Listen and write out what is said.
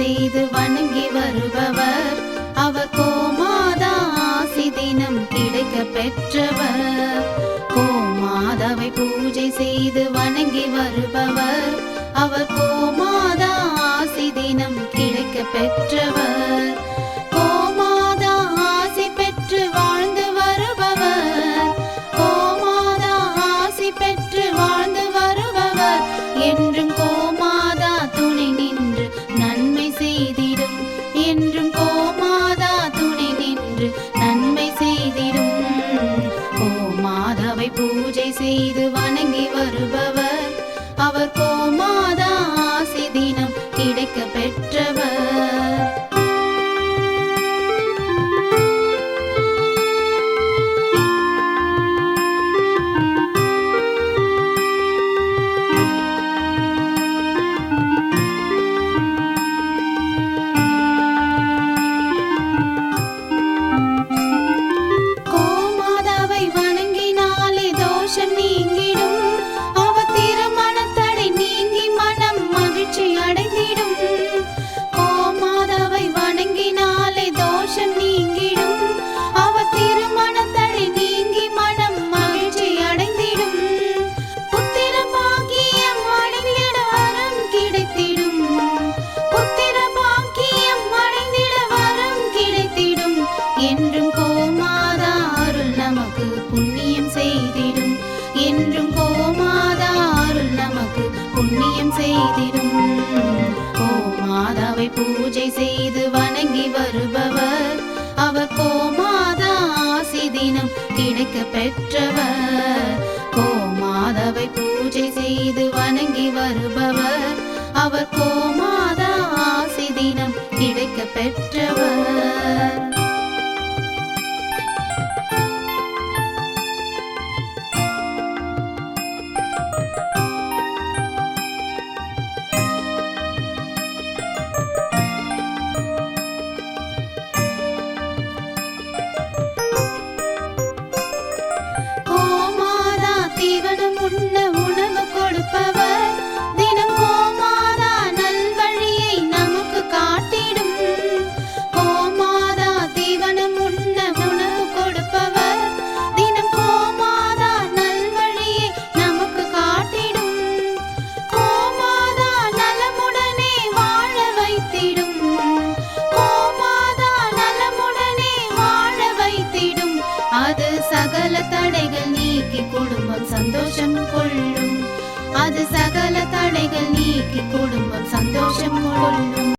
செய்து வணங்கி வருபவர். அவர் கோமாதா ஆசி தினம் கிடைக்க பெற்றவர். கோமாதாவை பூஜை செய்து வணங்கி வருபவர். அவர் கோமாதா ஆசி தினம் கிடைக்க பெற்றவர். கோமாதா ஆசி பெற்று வாழ்ந்து வருபவர். கோமாதா ஆசி பெற்று வாழ்ந்து வருபவர். என்றும் கோமாதா துணை நின்று நன்மை செய்திடும். என்றும் கோமாதா துணை நின்று நன்மை செய்திடும். கோமாதாவை பூஜை செய்து வணங்கி வருபவர். அவர் கோமாதா ஆசி தினம் கிடைக்க பெற்றவர். கோமாதாவை வணங்கினாலே தோஷம் நீங்கிடும். அவர் திருமணத்தடை நீங்கி மனம் மகிழ்ச்சி அடைந்திடும். கோமாதாவை வணங்கினாலே தோஷம் நீங்கிடும். அவர் திருமணத்தடை நீங்கி மனம் மகிழ்ச்சி அடைந்திடும். புத்திர பாக்கியம் அடைந்திட வரம் கிடைத்திடும். புத்திர பாக்கியம் அடைந்திட வரம் கிடைத்திடும். என்றும் கோமாதா அருள் நமக்கு புண்ணியம் செய்திடும். என்றும் கோமாதா அருள் நமக்கு புண்ணியம் செய்திடும். கோமாதாவை பூஜை செய்து வணங்கி வருபவர். அவர் கோமாதா ஆசி தினம் கிடைக்க பெற்றவர். கோமாதாவை பூஜை செய்து வணங்கி வருபவர். அவர் கோமாதா ஆசி தினம் கிடைக்க பெற்றவர். கோமாதா தீவனம் உண்ண உணவு கொடுப்பவர். தினம் கோமாதா நல்வழியை நமக்கு காட்டிடும். கோமாதா தீவனம் உண்ண உணவு கொடுப்பவர். தினம் கோமாதா நல்வழியை நமக்கு காட்டிடும். கோமாதா நலமுடனே வாழ வைத்திடும். கோமாதா நலமுடனே வாழ வைத்திடும். அது சகல தடைகள் நீக்கி குடும்பம் சந்தோஷம் கொள்ளும். அது சகல தடைகள் நீக்கி குடும்பம் சந்தோஷம் கொள்ளும்.